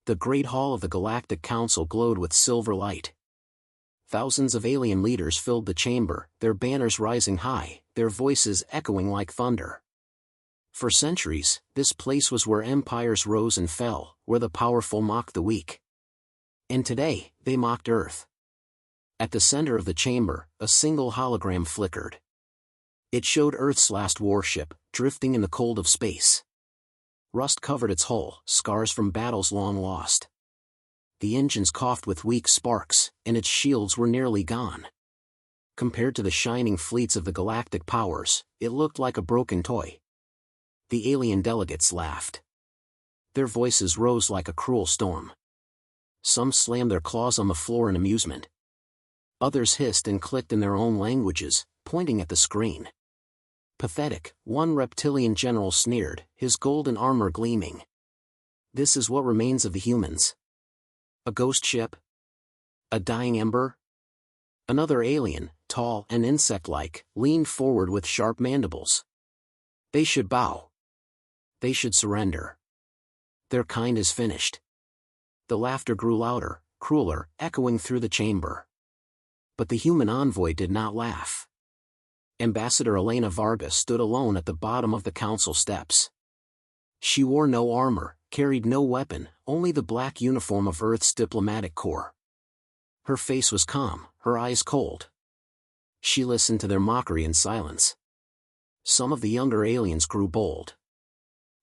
The Great Hall of the Galactic Council glowed with silver light. Thousands of alien leaders filled the chamber, their banners rising high, their voices echoing like thunder. For centuries, this place was where empires rose and fell, where the powerful mocked the weak. And today, they mocked Earth. At the center of the chamber, a single hologram flickered. It showed Earth's last warship, drifting in the cold of space. Rust covered its hull, scars from battles long lost. The engines coughed with weak sparks, and its shields were nearly gone. Compared to the shining fleets of the galactic powers, it looked like a broken toy. The alien delegates laughed. Their voices rose like a cruel storm. Some slammed their claws on the floor in amusement. Others hissed and clicked in their own languages, pointing at the screen. Pathetic, one reptilian general sneered, his golden armor gleaming. This is what remains of the humans. A ghost ship? A dying ember? Another alien, tall and insect-like, leaned forward with sharp mandibles. They should bow. They should surrender. Their kind is finished. The laughter grew louder, crueler, echoing through the chamber. But the human envoy did not laugh. Ambassador Elena Varga stood alone at the bottom of the council steps. She wore no armor, carried no weapon, only the black uniform of Earth's diplomatic corps. Her face was calm, her eyes cold. She listened to their mockery in silence. Some of the younger aliens grew bold.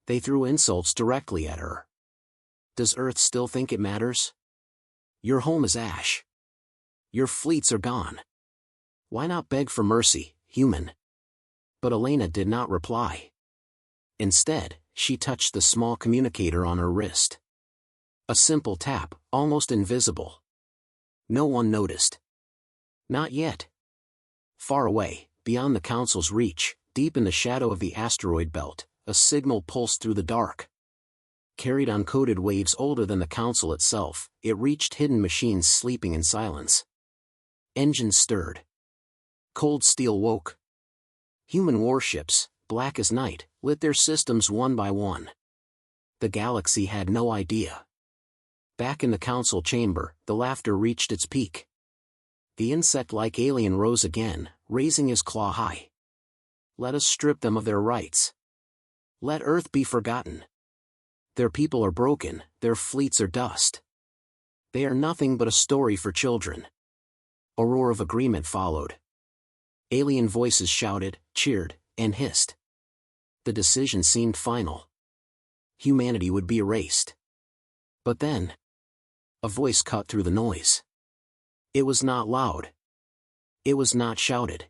They threw insults directly at her. Does Earth still think it matters? Your home is ash. Your fleets are gone. Why not beg for mercy, human? But Elena did not reply. Instead, she touched the small communicator on her wrist. A simple tap, almost invisible. No one noticed. Not yet. Far away, beyond the council's reach, deep in the shadow of the asteroid belt, a signal pulsed through the dark. Carried on coded waves older than the council itself, it reached hidden machines sleeping in silence. Engines stirred. Cold steel woke. Human warships, black as night, lit their systems one by one. The galaxy had no idea. Back in the council chamber, the laughter reached its peak. The insect-like alien rose again, raising his claw high. Let us strip them of their rights. Let Earth be forgotten. Their people are broken, their fleets are dust. They are nothing but a story for children. A roar of agreement followed. Alien voices shouted, cheered, and hissed. The decision seemed final. Humanity would be erased. But then, a voice cut through the noise. It was not loud. It was not shouted.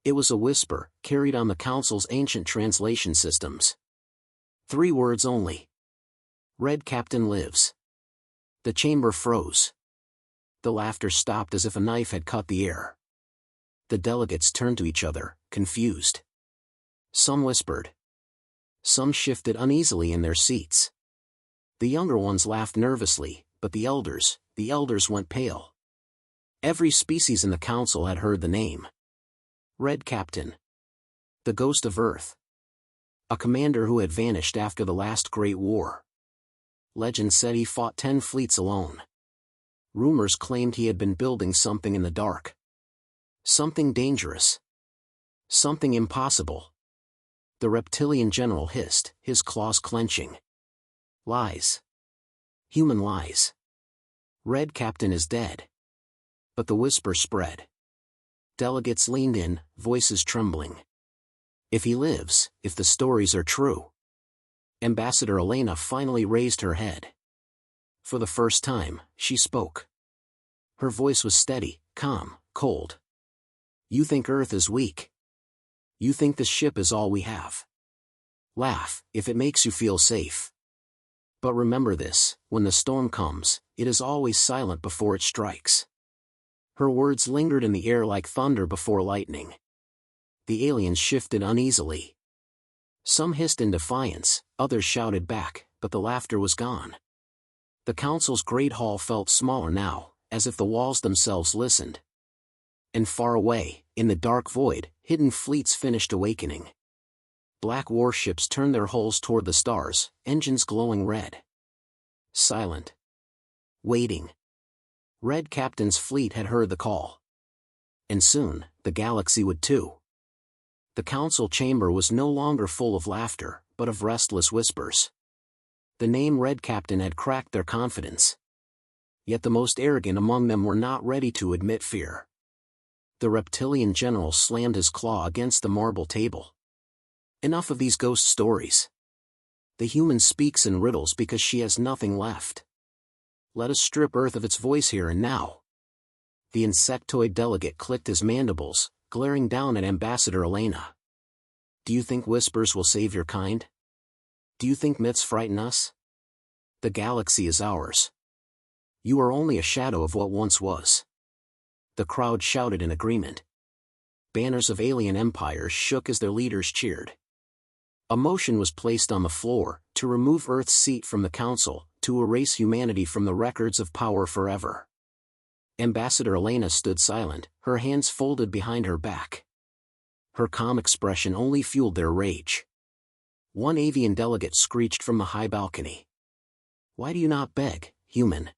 It was a whisper, carried on the council's ancient translation systems. 3 words only. Red Captain lives. The chamber froze. The laughter stopped as if a knife had cut the air. The delegates turned to each other, confused. Some whispered. Some shifted uneasily in their seats. The younger ones laughed nervously, but the elders went pale. Every species in the council had heard the name. Red Captain. The ghost of Earth. A commander who had vanished after the last Great War. Legend said he fought 10 fleets alone. Rumors claimed he had been building something in the dark. Something dangerous. Something impossible. The reptilian general hissed, his claws clenching. Lies. Human lies. Red Captain is dead. But the whisper spread. Delegates leaned in, voices trembling. If he lives, if the stories are true. Ambassador Elena finally raised her head. For the first time, she spoke. Her voice was steady, calm, cold. You think Earth is weak. You think the ship is all we have. Laugh, if it makes you feel safe. But remember this, when the storm comes, it is always silent before it strikes. Her words lingered in the air like thunder before lightning. The aliens shifted uneasily. Some hissed in defiance, others shouted back, but the laughter was gone. The council's great hall felt smaller now, as if the walls themselves listened. And far away, in the dark void, hidden fleets finished awakening. Black warships turned their hulls toward the stars, engines glowing red. silent. Waiting. Red Captain's fleet had heard the call. And soon, the galaxy would too. The council chamber was no longer full of laughter, but of restless whispers. The name Red Captain had cracked their confidence. Yet the most arrogant among them were not ready to admit fear. The reptilian general slammed his claw against the marble table. Enough of these ghost stories. The human speaks in riddles because she has nothing left. Let us strip Earth of its voice here and now. The insectoid delegate clicked his mandibles, glaring down at Ambassador Elena. Do you think whispers will save your kind? Do you think myths frighten us? The galaxy is ours. You are only a shadow of what once was. The crowd shouted in agreement. Banners of alien empires shook as their leaders cheered. A motion was placed on the floor, to remove Earth's seat from the council, to erase humanity from the records of power forever. Ambassador Elena stood silent, her hands folded behind her back. Her calm expression only fueled their rage. One avian delegate screeched from the high balcony. Why do you not beg, human?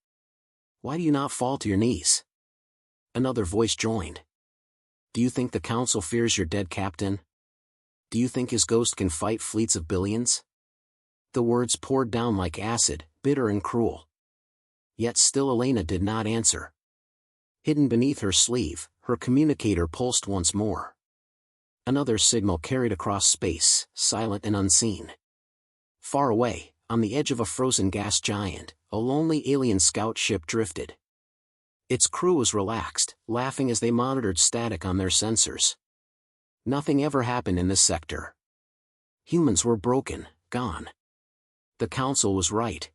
Why do you not fall to your knees? Another voice joined. Do you think the council fears your dead captain? Do you think his ghost can fight fleets of billions? The words poured down like acid, bitter and cruel. Yet still Elena did not answer. Hidden beneath her sleeve, her communicator pulsed once more. Another signal carried across space, silent and unseen. Far away, on the edge of a frozen gas giant, a lonely alien scout ship drifted. Its crew was relaxed, laughing as they monitored static on their sensors. Nothing ever happened in this sector. Humans were broken, gone. The council was right.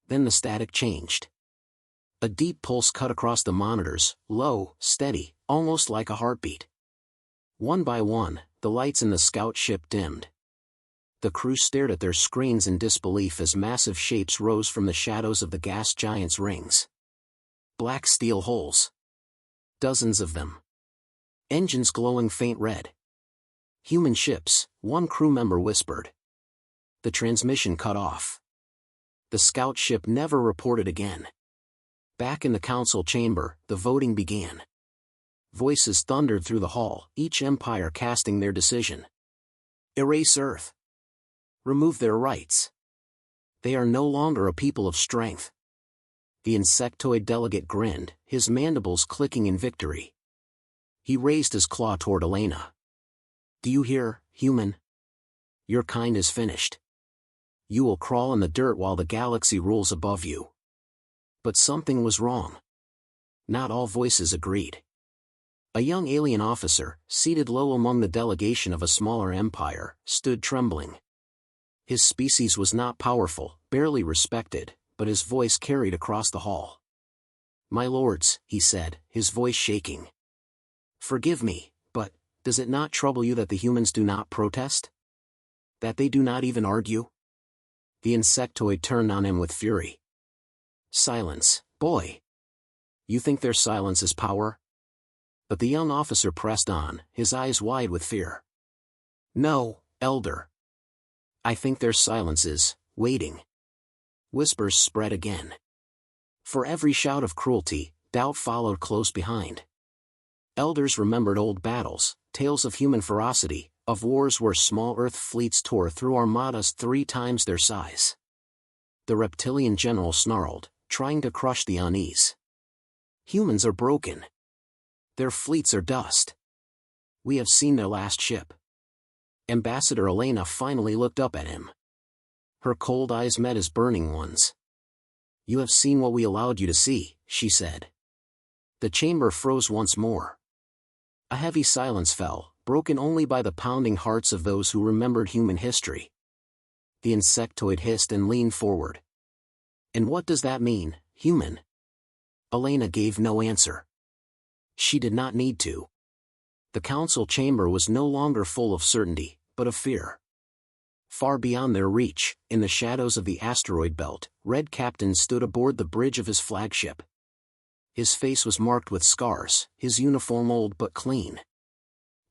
Then the static changed. A deep pulse cut across the monitors, low, steady, almost like a heartbeat. One by one, the lights in the scout ship dimmed. The crew stared at their screens in disbelief as massive shapes rose from the shadows of the gas giant's rings. Black steel holes. Dozens of them. Engines glowing faint red. Human ships, one crew member whispered. The transmission cut off. The scout ship never reported again. Back in the council chamber, the voting began. Voices thundered through the hall, each empire casting their decision. Erase Earth. Remove their rights. They are no longer a people of strength. The insectoid delegate grinned, his mandibles clicking in victory. He raised his claw toward Elena. Do you hear, human? Your kind is finished. You will crawl in the dirt while the galaxy rules above you. But something was wrong. Not all voices agreed. A young alien officer, seated low among the delegation of a smaller empire, stood trembling. His species was not powerful, barely respected, but his voice carried across the hall. My lords, he said, his voice shaking. Forgive me, but, does it not trouble you that the humans do not protest? That they do not even argue? The insectoid turned on him with fury. Silence, boy. You think their silence is power? But the young officer pressed on, his eyes wide with fear. No, elder. I think their silence is, waiting. Whispers spread again. For every shout of cruelty, doubt followed close behind. Elders remembered old battles, tales of human ferocity, of wars where small Earth fleets tore through armadas 3 times their size. The reptilian general snarled, trying to crush the unease. Humans are broken. Their fleets are dust. We have seen their last ship. Ambassador Elena finally looked up at him. Her cold eyes met his burning ones. You have seen what we allowed you to see, she said. The chamber froze once more. A heavy silence fell, broken only by the pounding hearts of those who remembered human history. The insectoid hissed and leaned forward. And what does that mean, human? Elena gave no answer. She did not need to. The council chamber was no longer full of certainty, but of fear. Far beyond their reach, in the shadows of the asteroid belt, Red Captain stood aboard the bridge of his flagship. His face was marked with scars, his uniform old but clean.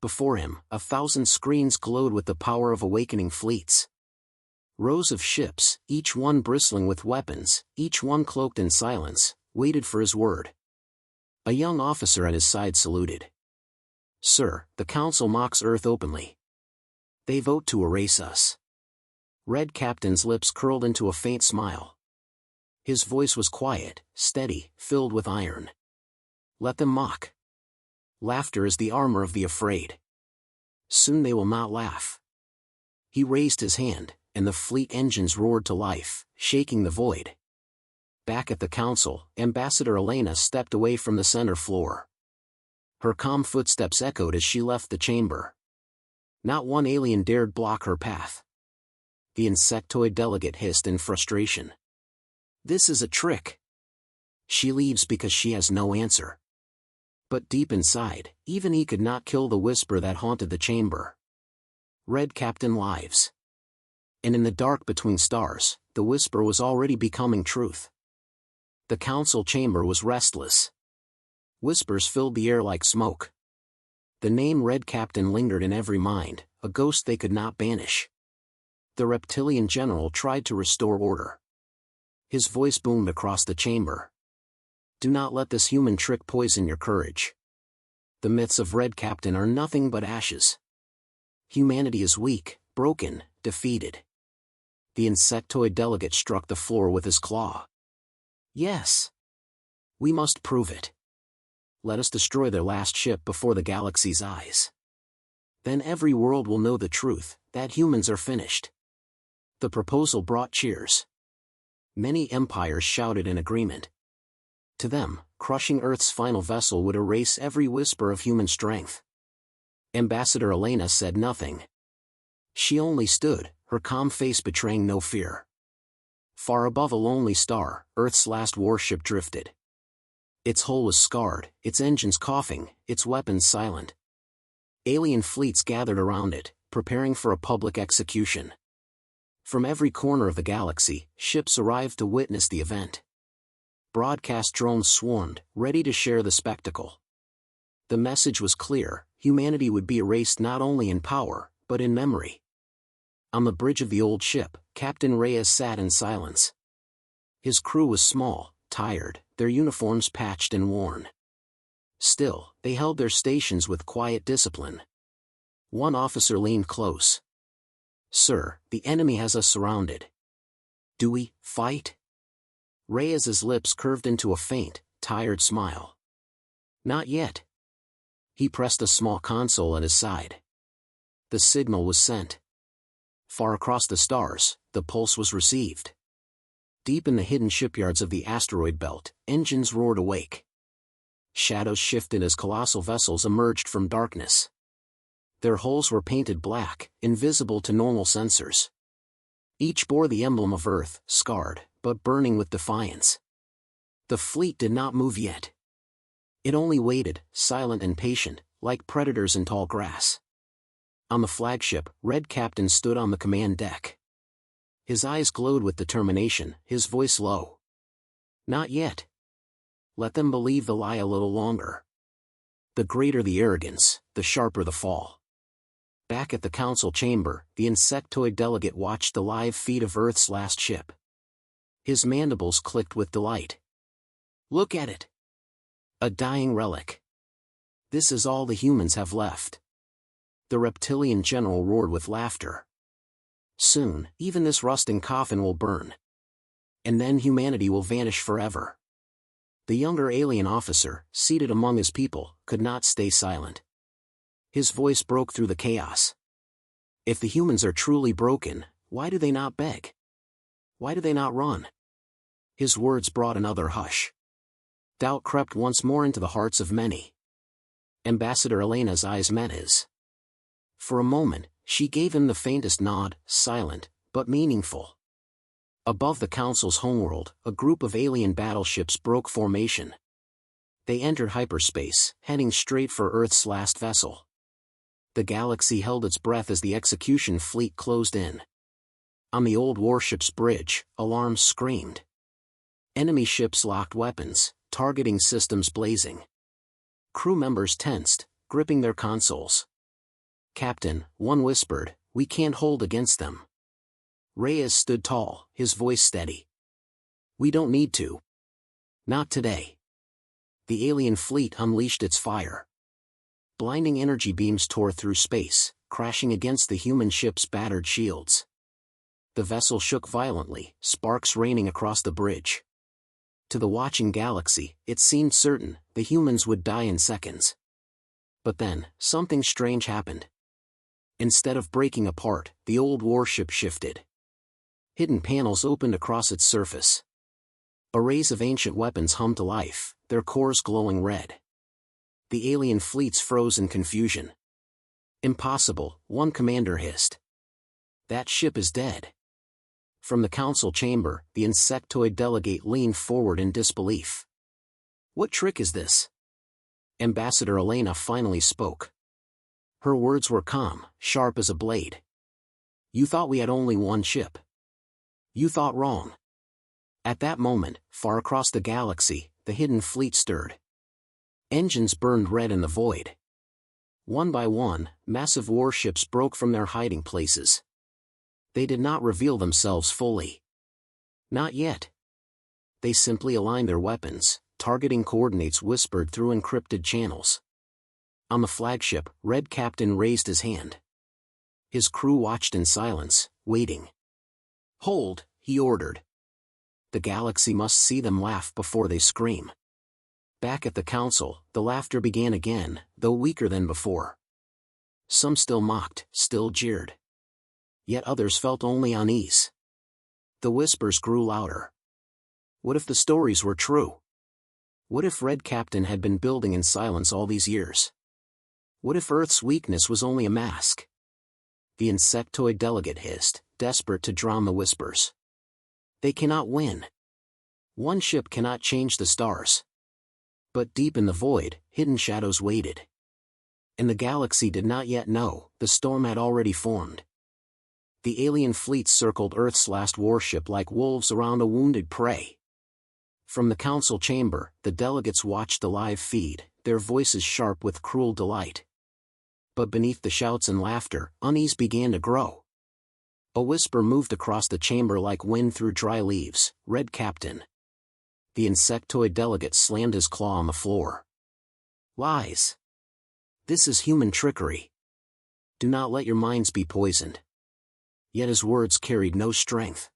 Before him, 1,000 screens glowed with the power of awakening fleets. Rows of ships, each one bristling with weapons, each one cloaked in silence, waited for his word. A young officer at his side saluted. "Sir, the Council mocks Earth openly. They vote to erase us." Red Captain's lips curled into a faint smile. His voice was quiet, steady, filled with iron. "Let them mock. Laughter is the armor of the afraid. Soon they will not laugh." He raised his hand, and the fleet engines roared to life, shaking the void. Back at the Council, Ambassador Elena stepped away from the center floor. Her calm footsteps echoed as she left the chamber. Not one alien dared block her path. The insectoid delegate hissed in frustration. "This is a trick. She leaves because she has no answer." But deep inside, even he could not kill the whisper that haunted the chamber. Red Captain lives. And in the dark between stars, the whisper was already becoming truth. The Council chamber was restless. Whispers filled the air like smoke. The name Red Captain lingered in every mind, a ghost they could not banish. The reptilian general tried to restore order. His voice boomed across the chamber. "Do not let this human trick poison your courage. The myths of Red Captain are nothing but ashes. Humanity is weak, broken, defeated." The insectoid delegate struck the floor with his claw. "Yes. We must prove it. Let us destroy their last ship before the galaxy's eyes. Then every world will know the truth, that humans are finished." The proposal brought cheers. Many empires shouted in agreement. To them, crushing Earth's final vessel would erase every whisper of human strength. Ambassador Elena said nothing. She only stood, her calm face betraying no fear. Far above a lonely star, Earth's last warship drifted. Its hull was scarred, its engines coughing, its weapons silent. Alien fleets gathered around it, preparing for a public execution. From every corner of the galaxy, ships arrived to witness the event. Broadcast drones swarmed, ready to share the spectacle. The message was clear: humanity would be erased not only in power, but in memory. On the bridge of the old ship, Captain Reyes sat in silence. His crew was small, tired, their uniforms patched and worn. Still, they held their stations with quiet discipline. One officer leaned close. "Sir, the enemy has us surrounded. Do we fight?" Reyes's lips curved into a faint, tired smile. "Not yet." He pressed a small console at his side. The signal was sent. Far across the stars, the pulse was received. Deep in the hidden shipyards of the asteroid belt, engines roared awake. Shadows shifted as colossal vessels emerged from darkness. Their hulls were painted black, invisible to normal sensors. Each bore the emblem of Earth, scarred, but burning with defiance. The fleet did not move yet. It only waited, silent and patient, like predators in tall grass. On the flagship, Red Captain stood on the command deck. His eyes glowed with determination, his voice low. "Not yet. Let them believe the lie a little longer. The greater the arrogance, the sharper the fall." Back at the Council chamber, the insectoid delegate watched the live feed of Earth's last ship. His mandibles clicked with delight. "Look at it. A dying relic. This is all the humans have left." The reptilian general roared with laughter. "Soon, even this rusting coffin will burn. And then humanity will vanish forever." The younger alien officer, seated among his people, could not stay silent. His voice broke through the chaos. "If the humans are truly broken, why do they not beg? Why do they not run?" His words brought another hush. Doubt crept once more into the hearts of many. Ambassador Elena's eyes met his. For a moment, she gave him the faintest nod, silent, but meaningful. Above the Council's homeworld, a group of alien battleships broke formation. They entered hyperspace, heading straight for Earth's last vessel. The galaxy held its breath as the execution fleet closed in. On the old warship's bridge, alarms screamed. Enemy ships locked weapons, targeting systems blazing. Crew members tensed, gripping their consoles. "Captain," one whispered, "we can't hold against them." Reyes stood tall, his voice steady. "We don't need to. Not today." The alien fleet unleashed its fire. Blinding energy beams tore through space, crashing against the human ship's battered shields. The vessel shook violently, sparks raining across the bridge. To the watching galaxy, it seemed certain the humans would die in seconds. But then, something strange happened. Instead of breaking apart, the old warship shifted. Hidden panels opened across its surface. Arrays of ancient weapons hummed to life, their cores glowing red. The alien fleets froze in confusion. "Impossible," one commander hissed. "That ship is dead." From the council chamber, the insectoid delegate leaned forward in disbelief. "What trick is this?" Ambassador Elena finally spoke. Her words were calm, sharp as a blade. "You thought we had only one ship. You thought wrong." At that moment, far across the galaxy, the hidden fleet stirred. Engines burned red in the void. One by one, massive warships broke from their hiding places. They did not reveal themselves fully. Not yet. They simply aligned their weapons, targeting coordinates whispered through encrypted channels. On the flagship, Red Captain raised his hand. His crew watched in silence, waiting. "Hold," he ordered. The galaxy must see them laugh before they scream. Back at the council, the laughter began again, though weaker than before. Some still mocked, still jeered. Yet others felt only unease. The whispers grew louder. What if the stories were true? What if Red Captain had been building in silence all these years? What if Earth's weakness was only a mask? The insectoid delegate hissed, desperate to drown the whispers. "They cannot win. One ship cannot change the stars." But deep in the void, hidden shadows waited. And the galaxy did not yet know, the storm had already formed. The alien fleets circled Earth's last warship like wolves around a wounded prey. From the council chamber, the delegates watched the live feed, their voices sharp with cruel delight. But beneath the shouts and laughter, unease began to grow. A whisper moved across the chamber like wind through dry leaves. "Red Captain." The insectoid delegate slammed his claw on the floor. "Lies. This is human trickery. Do not let your minds be poisoned." Yet his words carried no strength.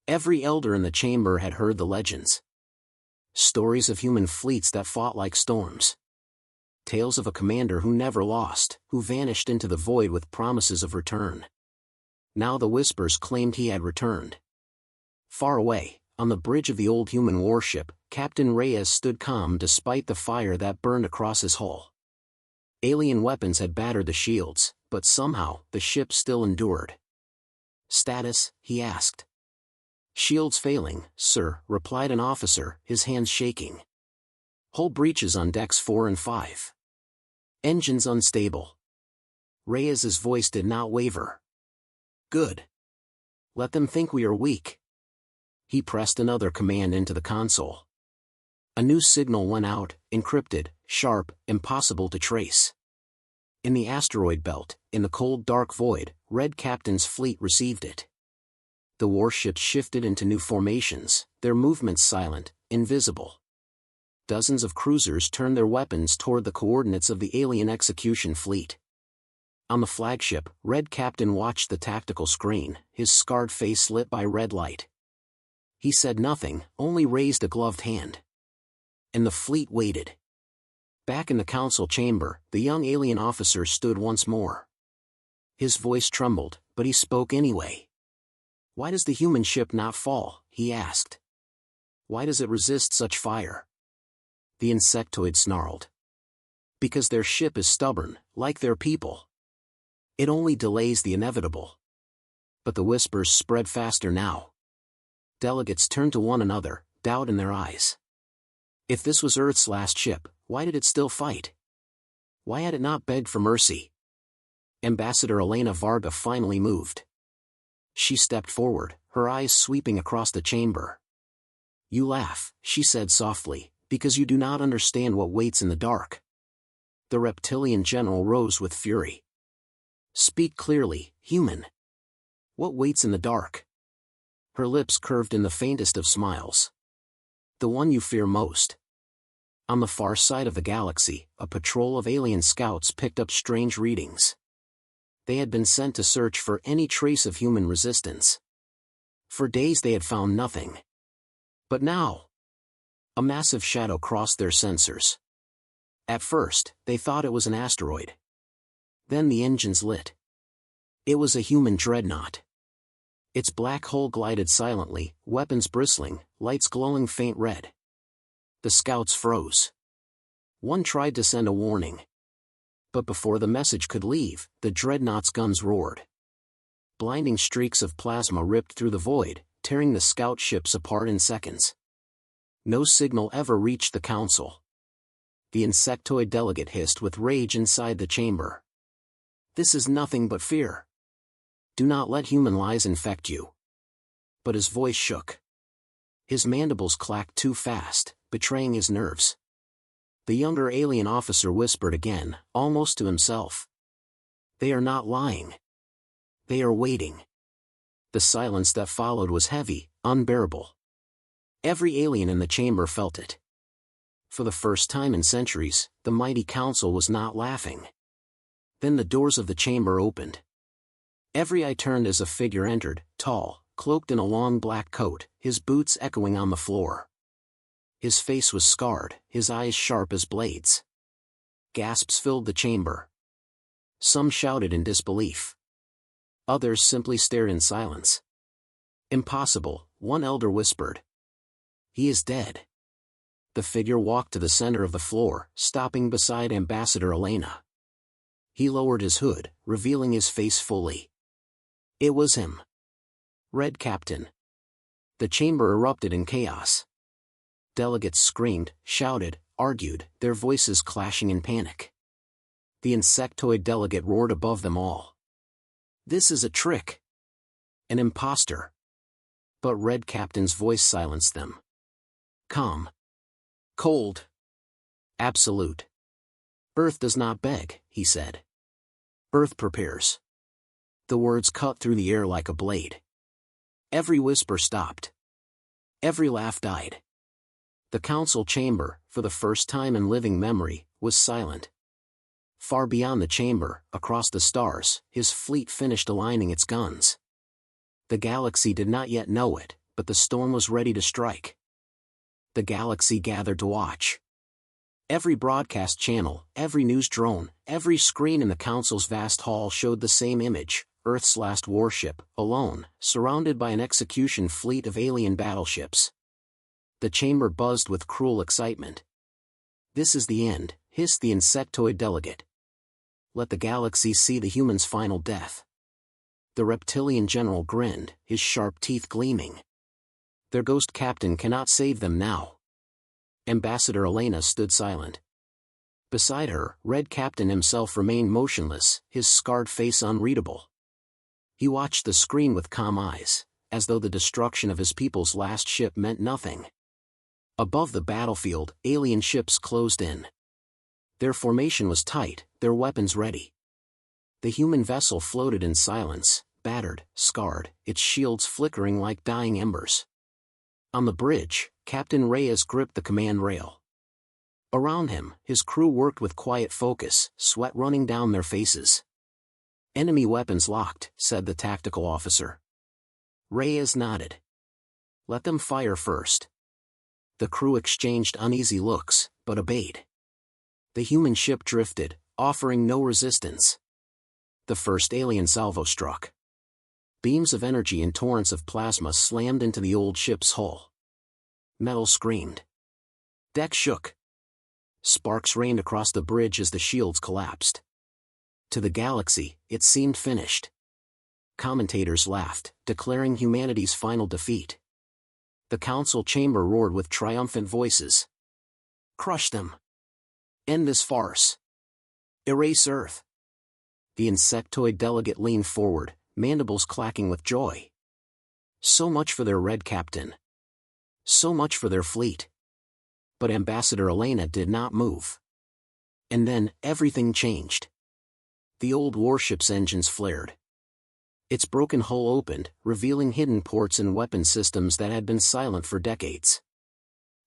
Every elder in the chamber had heard the legends. Stories of human fleets that fought like storms. Tales of a commander who never lost, who vanished into the void with promises of return. Now the whispers claimed he had returned. Far away, on the bridge of the old human warship, Captain Reyes stood calm despite the fire that burned across his hull. Alien weapons had battered the shields, but somehow, the ship still endured. "Status?" he asked. "Shields failing, sir," replied an officer, his hands shaking. "Hull breaches on decks 4 and 5. Engines unstable." Reyes's voice did not waver. "Good. Let them think we are weak." He pressed another command into the console. A new signal went out, encrypted, sharp, impossible to trace. In the asteroid belt, in the cold dark void, Red Captain's fleet received it. The warships shifted into new formations, their movements silent, invisible. Dozens of cruisers turned their weapons toward the coordinates of the alien execution fleet. On the flagship, Red Captain watched the tactical screen, his scarred face lit by red light. He said nothing, only raised a gloved hand. And the fleet waited. Back in the council chamber, the young alien officer stood once more. His voice trembled, but he spoke anyway. "Why does the human ship not fall?" he asked. "Why does it resist such fire?" The insectoid snarled. "Because their ship is stubborn, like their people. It only delays the inevitable." But the whispers spread faster now. Delegates turned to one another, doubt in their eyes. If this was Earth's last ship, why did it still fight? Why had it not begged for mercy? Ambassador Elena Varga finally moved. She stepped forward, her eyes sweeping across the chamber. "You laugh," she said softly, "because you do not understand what waits in the dark." The reptilian general rose with fury. "Speak clearly, human. What waits in the dark? Her lips curved in the faintest of smiles. The one you fear most. On the far side of the galaxy, a patrol of alien scouts picked up strange readings. They had been sent to search for any trace of human resistance. For days they had found nothing. But now, a massive shadow crossed their sensors. At first, they thought it was an asteroid. Then the engines lit. It was a human dreadnought. Its black hull glided silently, weapons bristling, lights glowing faint red. The scouts froze. One tried to send a warning. But before the message could leave, the dreadnought's guns roared. Blinding streaks of plasma ripped through the void, tearing the scout ships apart in seconds. No signal ever reached the council. The insectoid delegate hissed with rage inside the chamber. This is nothing but fear. Do not let human lies infect you. But his voice shook. His mandibles clacked too fast, betraying his nerves. The younger alien officer whispered again, almost to himself. They are not lying. They are waiting. The silence that followed was heavy, unbearable. Every alien in the chamber felt it. For the first time in centuries, the mighty council was not laughing. Then the doors of the chamber opened. Every eye turned as a figure entered, tall, cloaked in a long black coat, his boots echoing on the floor. His face was scarred, his eyes sharp as blades. Gasps filled the chamber. Some shouted in disbelief. Others simply stared in silence. Impossible, one elder whispered. He is dead. The figure walked to the center of the floor, stopping beside Ambassador Elena. He lowered his hood, revealing his face fully. It was him. Red Captain. The chamber erupted in chaos. Delegates screamed, shouted, argued, their voices clashing in panic. The insectoid delegate roared above them all. This is a trick. An imposter. But Red Captain's voice silenced them. Calm. Cold. Absolute. Earth does not beg, he said. Earth prepares. The words cut through the air like a blade. Every whisper stopped. Every laugh died. The council chamber, for the first time in living memory, was silent. Far beyond the chamber, across the stars, his fleet finished aligning its guns. The galaxy did not yet know it, but the storm was ready to strike. The galaxy gathered to watch. Every broadcast channel, every news drone, every screen in the council's vast hall showed the same image: Earth's last warship, alone, surrounded by an execution fleet of alien battleships. The chamber buzzed with cruel excitement. This is the end, hissed the insectoid delegate. Let the galaxy see the human's final death. The reptilian general grinned, his sharp teeth gleaming. Their ghost captain cannot save them now. Ambassador Elena stood silent. Beside her, Red Captain himself remained motionless, his scarred face unreadable. He watched the screen with calm eyes, as though the destruction of his people's last ship meant nothing. Above the battlefield, alien ships closed in. Their formation was tight, their weapons ready. The human vessel floated in silence, battered, scarred, its shields flickering like dying embers. On the bridge, Captain Reyes gripped the command rail. Around him, his crew worked with quiet focus, sweat running down their faces. Enemy weapons locked, said the tactical officer. Reyes nodded. Let them fire first. The crew exchanged uneasy looks, but obeyed. The human ship drifted, offering no resistance. The first alien salvo struck. Beams of energy and torrents of plasma slammed into the old ship's hull. Metal screamed. Deck shook. Sparks rained across the bridge as the shields collapsed. To the galaxy, it seemed finished. Commentators laughed, declaring humanity's final defeat. The council chamber roared with triumphant voices. Crush them. End this farce. Erase Earth. The insectoid delegate leaned forward, mandibles clacking with joy. So much for their Red Captain. So much for their fleet. But Ambassador Elena did not move. And then, everything changed. The old warship's engines flared. Its broken hull opened, revealing hidden ports and weapon systems that had been silent for decades.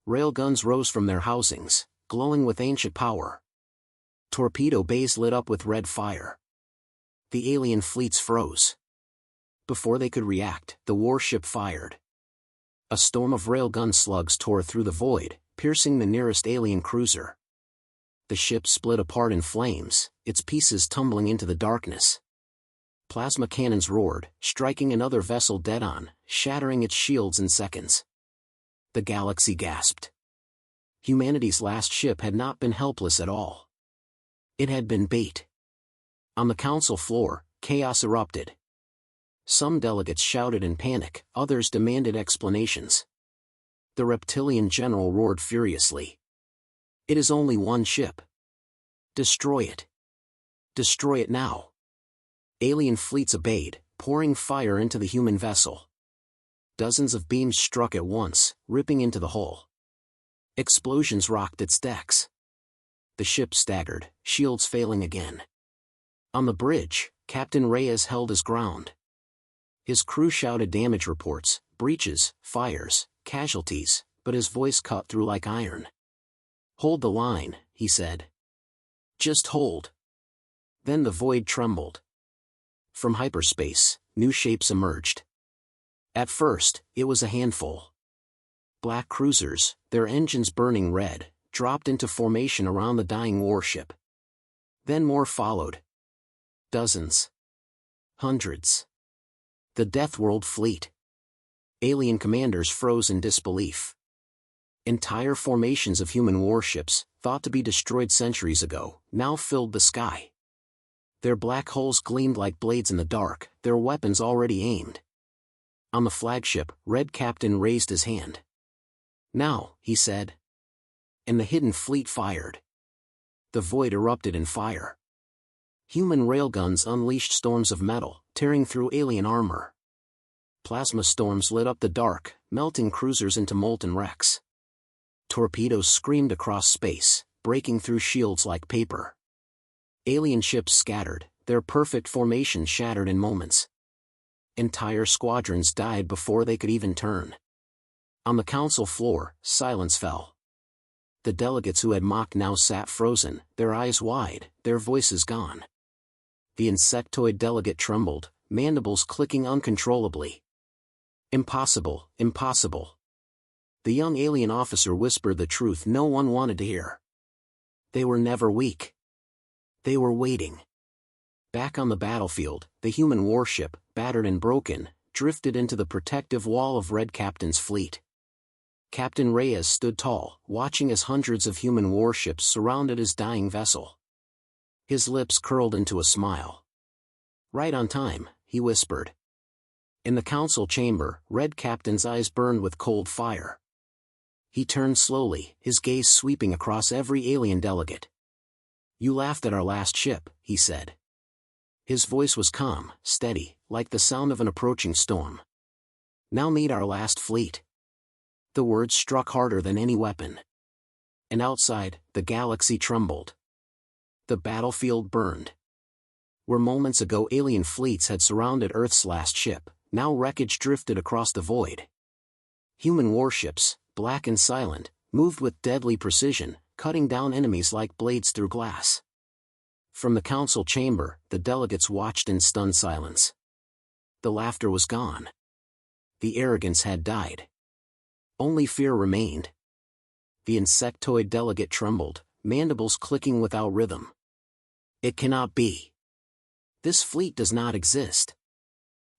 Railguns rose from their housings, glowing with ancient power. Torpedo bays lit up with red fire. The alien fleets froze. Before they could react, the warship fired. A storm of railgun slugs tore through the void, piercing the nearest alien cruiser. The ship split apart in flames, its pieces tumbling into the darkness. Plasma cannons roared, striking another vessel dead-on, shattering its shields in seconds. The galaxy gasped. Humanity's last ship had not been helpless at all. It had been bait. On the council floor, chaos erupted. Some delegates shouted in panic, others demanded explanations. The reptilian general roared furiously. "It is only one ship. Destroy it. Destroy it now." Alien fleets obeyed, pouring fire into the human vessel. Dozens of beams struck at once, ripping into the hull. Explosions rocked its decks. The ship staggered, shields failing again. On the bridge, Captain Reyes held his ground. His crew shouted damage reports, breaches, fires, casualties, but his voice cut through like iron. "Hold the line," he said. "Just hold." Then the void trembled. From hyperspace, new shapes emerged. At first, it was a handful. Black cruisers, their engines burning red, dropped into formation around the dying warship. Then more followed. Dozens. Hundreds. The Death World Fleet. Alien commanders froze in disbelief. Entire formations of human warships, thought to be destroyed centuries ago, now filled the sky. Their black holes gleamed like blades in the dark, their weapons already aimed. On the flagship, Red Captain raised his hand. "Now," he said. And the hidden fleet fired. The void erupted in fire. Human railguns unleashed storms of metal, tearing through alien armor. Plasma storms lit up the dark, melting cruisers into molten wrecks. Torpedoes screamed across space, breaking through shields like paper. Alien ships scattered, their perfect formation shattered in moments. Entire squadrons died before they could even turn. On the council floor, silence fell. The delegates who had mocked now sat frozen, their eyes wide, their voices gone. The insectoid delegate trembled, mandibles clicking uncontrollably. "Impossible, impossible." The young alien officer whispered the truth no one wanted to hear. They were never weak. They were waiting. Back on the battlefield, the human warship, battered and broken, drifted into the protective wall of RedCaptain's fleet. Captain Reyes stood tall, watching as hundreds of human warships surrounded his dying vessel. His lips curled into a smile. "Right on time," he whispered. In the council chamber, RedCaptain's eyes burned with cold fire. He turned slowly, his gaze sweeping across every alien delegate. "You laughed at our last ship," he said. His voice was calm, steady, like the sound of an approaching storm. "Now meet our last fleet." The words struck harder than any weapon. And outside, the galaxy trembled. The battlefield burned. Where moments ago alien fleets had surrounded Earth's last ship, now wreckage drifted across the void. Human warships, black and silent, moved with deadly precision, cutting down enemies like blades through glass. From the council chamber, the delegates watched in stunned silence. The laughter was gone. The arrogance had died. Only fear remained. The insectoid delegate trembled, mandibles clicking without rhythm. "It cannot be. This fleet does not exist.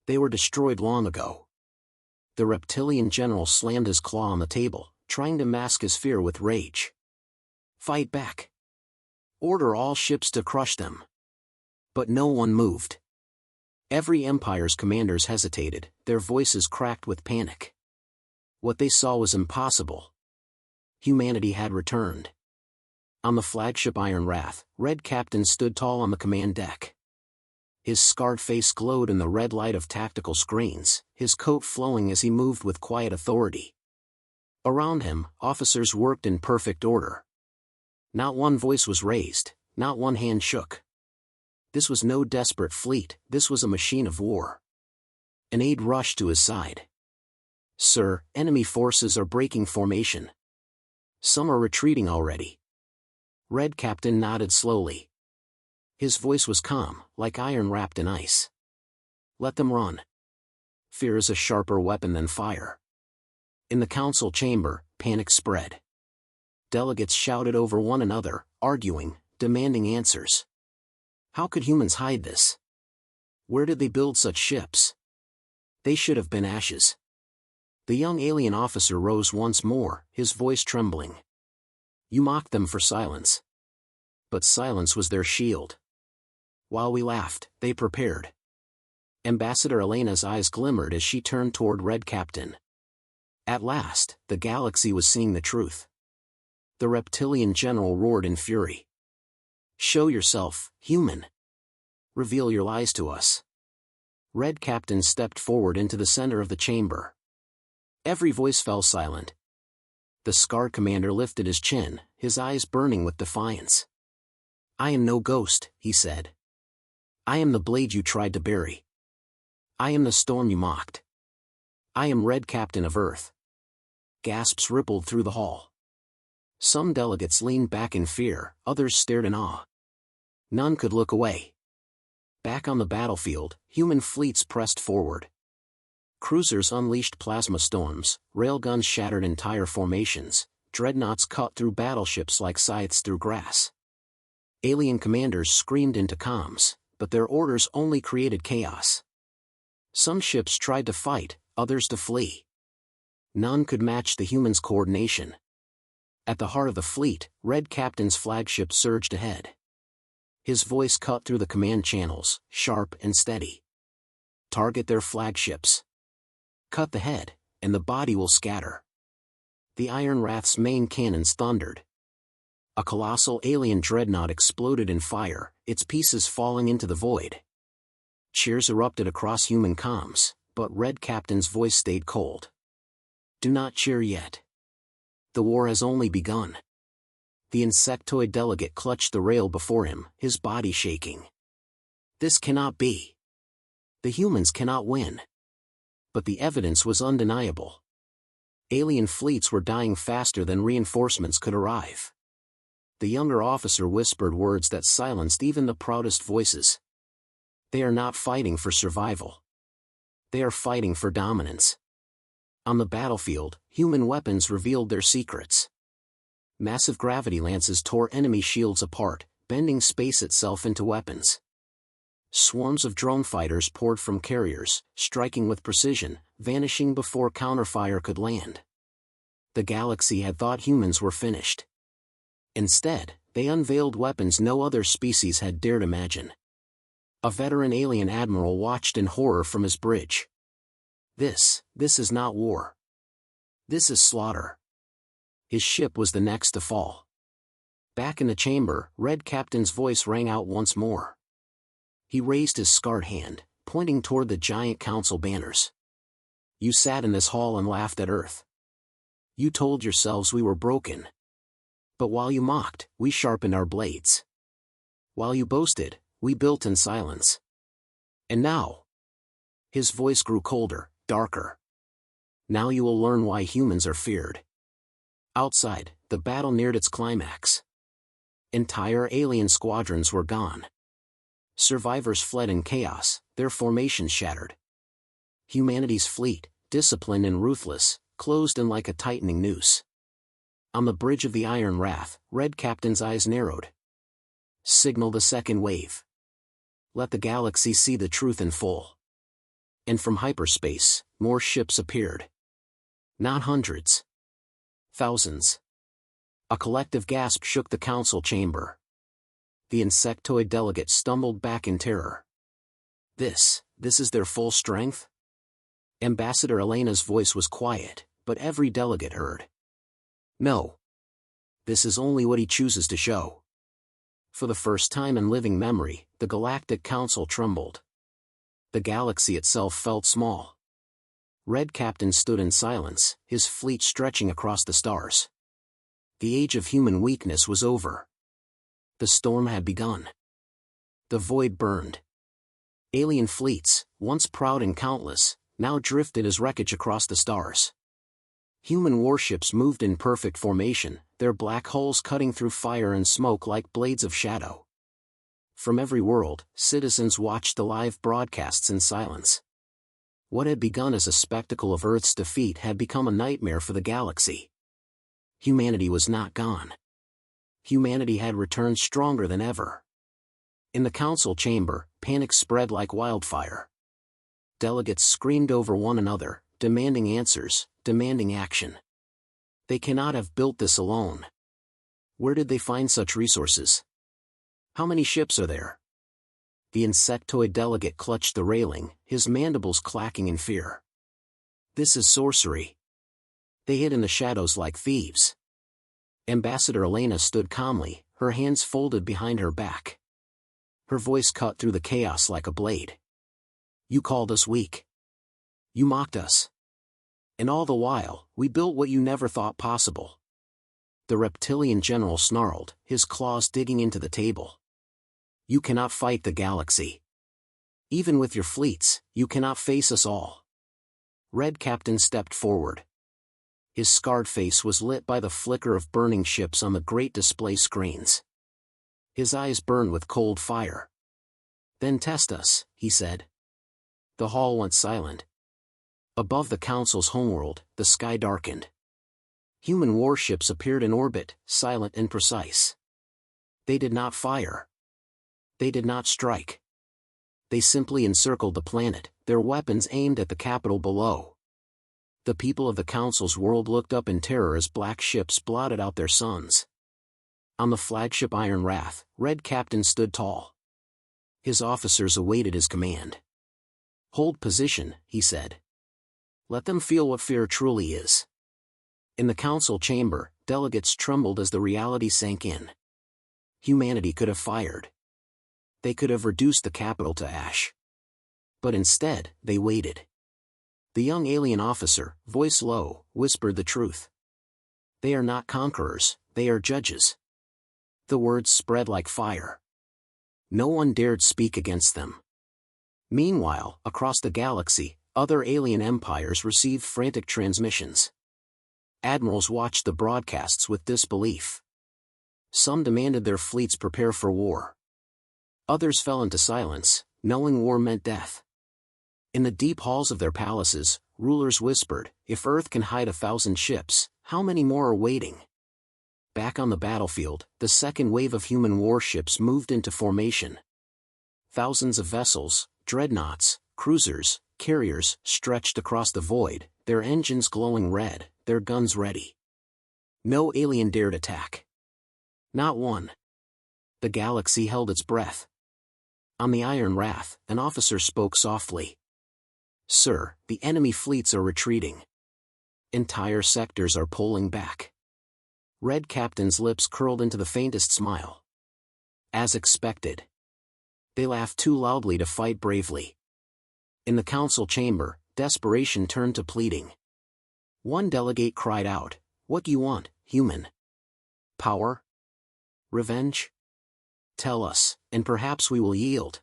They were destroyed long ago." The reptilian general slammed his claw on the table, trying to mask his fear with rage. "Fight back. Order all ships to crush them." But no one moved. Every empire's commanders hesitated, their voices cracked with panic. What they saw was impossible. Humanity had returned. On the flagship Iron Wrath, Red Captain stood tall on the command deck. His scarred face glowed in the red light of tactical screens, his coat flowing as he moved with quiet authority. Around him, officers worked in perfect order. Not one voice was raised, not one hand shook. This was no desperate fleet, this was a machine of war. An aide rushed to his side. "Sir, enemy forces are breaking formation. Some are retreating already." Red Captain nodded slowly. His voice was calm, like iron wrapped in ice. "Let them run. Fear is a sharper weapon than fire." In the council chamber, panic spread. Delegates shouted over one another, arguing, demanding answers. How could humans hide this? Where did they build such ships? They should have been ashes. The young alien officer rose once more, his voice trembling. "You mocked them for silence. But silence was their shield. While we laughed, they prepared." Ambassador Elena's eyes glimmered as she turned toward Red Captain. At last, the galaxy was seeing the truth. The reptilian general roared in fury. "Show yourself, human. Reveal your lies to us." Red Captain stepped forward into the center of the chamber. Every voice fell silent. The scarred commander lifted his chin, his eyes burning with defiance. "I am no ghost," he said. "I am the blade you tried to bury. I am the storm you mocked. I am Red Captain of Earth." Gasps rippled through the hall. Some delegates leaned back in fear, others stared in awe. None could look away. Back on the battlefield, human fleets pressed forward. Cruisers unleashed plasma storms, railguns shattered entire formations, dreadnoughts cut through battleships like scythes through grass. Alien commanders screamed into comms, but their orders only created chaos. Some ships tried to fight, others to flee. None could match the humans' coordination. At the heart of the fleet, Red Captain's flagship surged ahead. His voice cut through the command channels, sharp and steady. "Target their flagships. Cut the head, and the body will scatter." The Iron Wrath's main cannons thundered. A colossal alien dreadnought exploded in fire, its pieces falling into the void. Cheers erupted across human comms, but Red Captain's voice stayed cold. "Do not cheer yet. The war has only begun." The insectoid delegate clutched the rail before him, his body shaking. "This cannot be. The humans cannot win." But the evidence was undeniable. Alien fleets were dying faster than reinforcements could arrive. The younger officer whispered words that silenced even the proudest voices. "They are not fighting for survival. They are fighting for dominance." On the battlefield, human weapons revealed their secrets. Massive gravity lances tore enemy shields apart, bending space itself into weapons. Swarms of drone fighters poured from carriers, striking with precision, vanishing before counterfire could land. The galaxy had thought humans were finished. Instead, they unveiled weapons no other species had dared imagine. A veteran alien admiral watched in horror from his bridge. This is not war. This is slaughter." His ship was the next to fall. Back in the chamber, Red Captain's voice rang out once more. He raised his scarred hand, pointing toward the giant council banners. "You sat in this hall and laughed at Earth. You told yourselves we were broken. But while you mocked, we sharpened our blades. While you boasted, we built in silence. And now..." His voice grew colder, darker. "Now you will learn why humans are feared." Outside, the battle neared its climax. Entire alien squadrons were gone. Survivors fled in chaos, their formations shattered. Humanity's fleet, disciplined and ruthless, closed in like a tightening noose. On the bridge of the Iron Wrath, Red Captain's eyes narrowed. "Signal the second wave. Let the galaxy see the truth in full." And from hyperspace, more ships appeared. Not hundreds. Thousands. A collective gasp shook the council chamber. The insectoid delegate stumbled back in terror. This is their full strength?" Ambassador Elena's voice was quiet, but every delegate heard. "No. This is only what he chooses to show." For the first time in living memory, the Galactic Council trembled. The galaxy itself felt small. Red Captain stood in silence, his fleet stretching across the stars. The age of human weakness was over. The storm had begun. The void burned. Alien fleets, once proud and countless, now drifted as wreckage across the stars. Human warships moved in perfect formation, their black hulls cutting through fire and smoke like blades of shadow. From every world, citizens watched the live broadcasts in silence. What had begun as a spectacle of Earth's defeat had become a nightmare for the galaxy. Humanity was not gone. Humanity had returned stronger than ever. In the council chamber, panic spread like wildfire. Delegates screamed over one another, demanding answers, demanding action. They cannot have built this alone. Where did they find such resources? How many ships are there? The insectoid delegate clutched the railing, his mandibles clacking in fear. This is sorcery. They hid in the shadows like thieves. Ambassador Elena stood calmly, her hands folded behind her back. Her voice cut through the chaos like a blade. You called us weak. You mocked us. And all the while, we built what you never thought possible. The reptilian general snarled, his claws digging into the table. You cannot fight the galaxy. Even with your fleets, you cannot face us all. Red Captain stepped forward. His scarred face was lit by the flicker of burning ships on the great display screens. His eyes burned with cold fire. Then test us, he said. The hall went silent. Above the council's homeworld, the sky darkened. Human warships appeared in orbit, silent and precise. They did not fire. They did not strike. They simply encircled the planet, their weapons aimed at the capital below. The people of the council's world looked up in terror as black ships blotted out their suns. On the flagship Iron Wrath, Red Captain stood tall. His officers awaited his command. Hold position, he said. Let them feel what fear truly is. In the council chamber, delegates trembled as the reality sank in. Humanity could have fired. They could have reduced the capital to ash. But instead, they waited. The young alien officer, voice low, whispered the truth. They are not conquerors, they are judges. The words spread like fire. No one dared speak against them. Meanwhile, across the galaxy, other alien empires received frantic transmissions. Admirals watched the broadcasts with disbelief. Some demanded their fleets prepare for war. Others fell into silence, knowing war meant death. In the deep halls of their palaces, rulers whispered, if Earth can hide 1,000 ships, how many more are waiting? Back on the battlefield, the second wave of human warships moved into formation. Thousands of vessels, dreadnoughts, cruisers, carriers, stretched across the void, their engines glowing red, their guns ready. No alien dared attack. Not one. The galaxy held its breath. On the Iron Wrath, an officer spoke softly. Sir, the enemy fleets are retreating. Entire sectors are pulling back. Red Captain's lips curled into the faintest smile. As expected. They laughed too loudly to fight bravely. In the council chamber, desperation turned to pleading. One delegate cried out, what do you want, human? Power? Revenge? Tell us, and perhaps we will yield.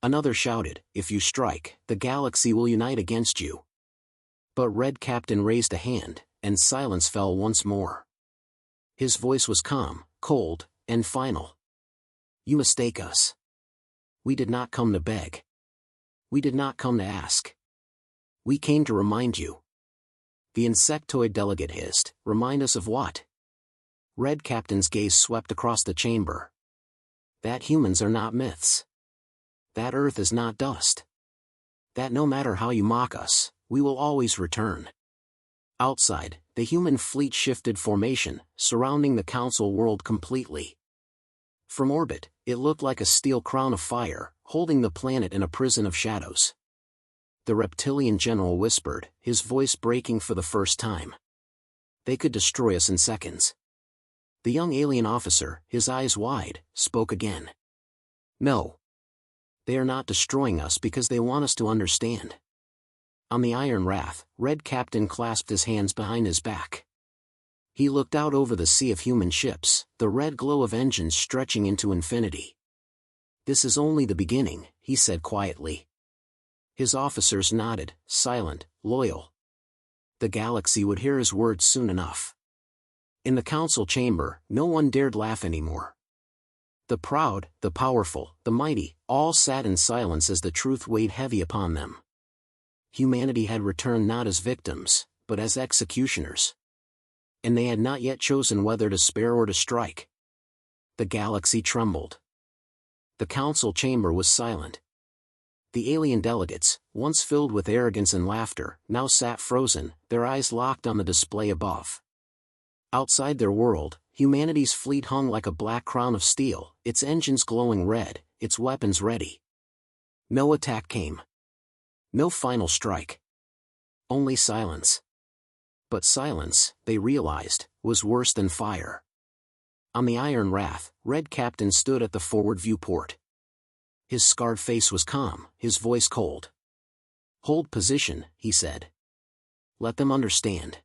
Another shouted, if you strike, the galaxy will unite against you. But Red Captain raised a hand, and silence fell once more. His voice was calm, cold, and final. You mistake us. We did not come to beg. We did not come to ask. We came to remind you. The insectoid delegate hissed, remind us of what? Red Captain's gaze swept across the chamber. That humans are not myths. That Earth is not dust. That no matter how you mock us, we will always return. Outside, the human fleet shifted formation, surrounding the council world completely. From orbit, it looked like a steel crown of fire, holding the planet in a prison of shadows. The reptilian general whispered, his voice breaking for the first time. They could destroy us in seconds. The young alien officer, his eyes wide, spoke again. No. They are not destroying us because they want us to understand. On the Iron Wrath, Red Captain clasped his hands behind his back. He looked out over the sea of human ships, the red glow of engines stretching into infinity. This is only the beginning, he said quietly. His officers nodded, silent, loyal. The galaxy would hear his words soon enough. In the council chamber, no one dared laugh anymore. The proud, the powerful, the mighty, all sat in silence as the truth weighed heavy upon them. Humanity had returned not as victims, but as executioners. And they had not yet chosen whether to spare or to strike. The galaxy trembled. The council chamber was silent. The alien delegates, once filled with arrogance and laughter, now sat frozen, their eyes locked on the display above. Outside their world, humanity's fleet hung like a black crown of steel, its engines glowing red, its weapons ready. No attack came. No final strike. Only silence. But silence, they realized, was worse than fire. On the Iron Wrath, Red Captain stood at the forward viewport. His scarred face was calm, his voice cold. "Hold position," he said. "Let them understand."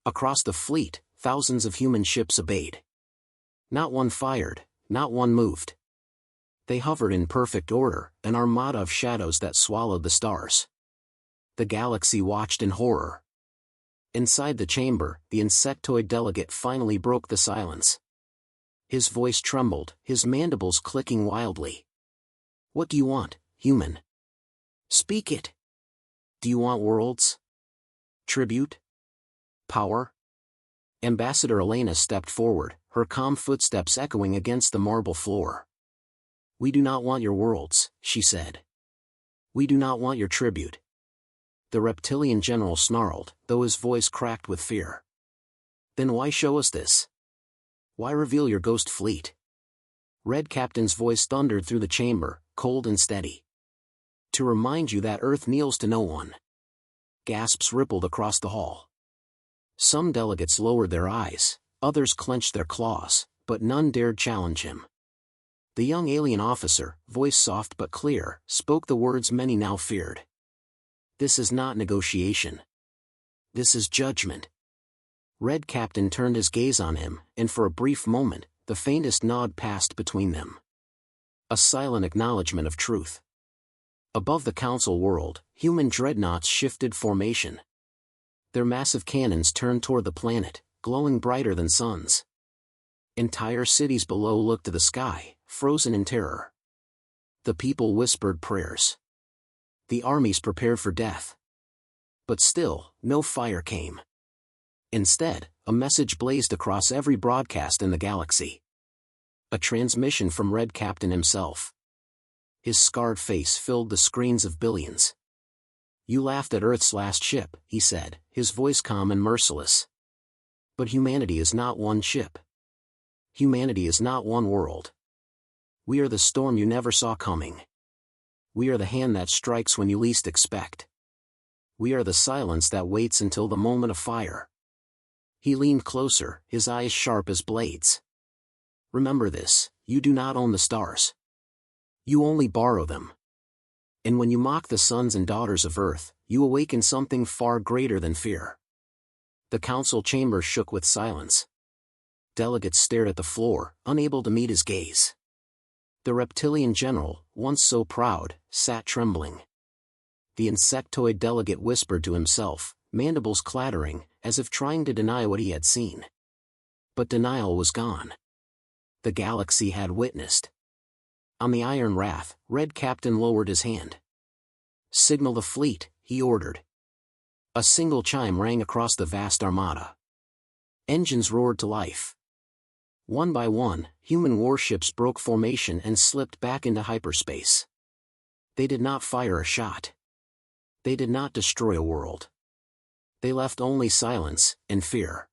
Across the fleet, thousands of human ships obeyed. Not one fired, not one moved. They hovered in perfect order, an armada of shadows that swallowed the stars. The galaxy watched in horror. Inside the chamber, the insectoid delegate finally broke the silence. His voice trembled, his mandibles clicking wildly. "What do you want, human? Speak it. Do you want worlds? Tribute? Power?" Ambassador Elena stepped forward, her calm footsteps echoing against the marble floor. "We do not want your worlds," she said. "We do not want your tribute." The reptilian general snarled, though his voice cracked with fear. "Then why show us this? Why reveal your ghost fleet?" Red Captain's voice thundered through the chamber, cold and steady. "To remind you that Earth kneels to no one." Gasps rippled across the hall. Some delegates lowered their eyes, others clenched their claws, but none dared challenge him. The young alien officer, voice soft but clear, spoke the words many now feared. "This is not negotiation. This is judgment." Red Captain turned his gaze on him, and for a brief moment, the faintest nod passed between them. A silent acknowledgement of truth. Above the council world, human dreadnoughts shifted formation. Their massive cannons turned toward the planet, glowing brighter than suns. Entire cities below looked to the sky, frozen in terror. The people whispered prayers. The armies prepared for death. But still, no fire came. Instead, a message blazed across every broadcast in the galaxy. A transmission from Red Captain himself. His scarred face filled the screens of billions. "You laughed at Earth's last ship," he said, his voice calm and merciless. "But humanity is not one ship. Humanity is not one world. We are the storm you never saw coming. We are the hand that strikes when you least expect. We are the silence that waits until the moment of fire." He leaned closer, his eyes sharp as blades. "Remember this, you do not own the stars. You only borrow them. And when you mock the sons and daughters of Earth, you awaken something far greater than fear." The council chamber shook with silence. Delegates stared at the floor, unable to meet his gaze. The reptilian general, once so proud, sat trembling. The insectoid delegate whispered to himself, mandibles clattering, as if trying to deny what he had seen. But denial was gone. The galaxy had witnessed. On the Iron Wrath, Red Captain lowered his hand. "Signal the fleet," he ordered. A single chime rang across the vast armada. Engines roared to life. One by one, human warships broke formation and slipped back into hyperspace. They did not fire a shot. They did not destroy a world. They left only silence and fear.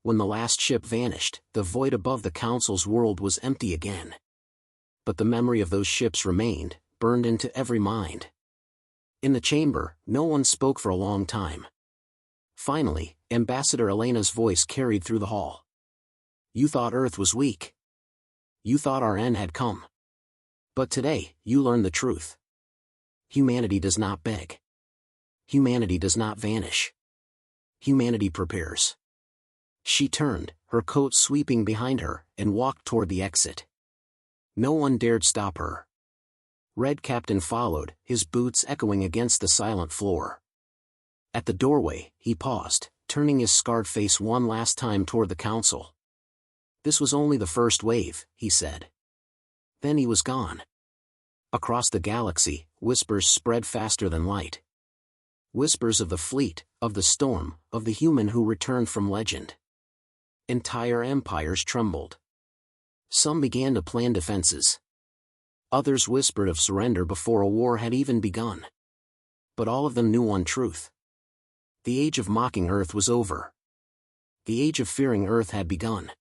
When the last ship vanished, the void above the council's world was empty again. But the memory of those ships remained, burned into every mind. In the chamber, no one spoke for a long time. Finally, Ambassador Elena's voice carried through the hall. "You thought Earth was weak. You thought our end had come. But today, you learned the truth. Humanity does not beg. Humanity does not vanish. Humanity prepares." She turned, her coat sweeping behind her, and walked toward the exit. No one dared stop her. Red Captain followed, his boots echoing against the silent floor. At the doorway, he paused, turning his scarred face one last time toward the council. This was only the first wave, he said. Then he was gone. Across the galaxy, whispers spread faster than light. Whispers of the fleet, of the storm, of the human who returned from legend. Entire empires trembled. Some began to plan defenses. Others whispered of surrender before a war had even begun. But all of them knew one truth. The age of mocking Earth was over. The age of fearing Earth had begun.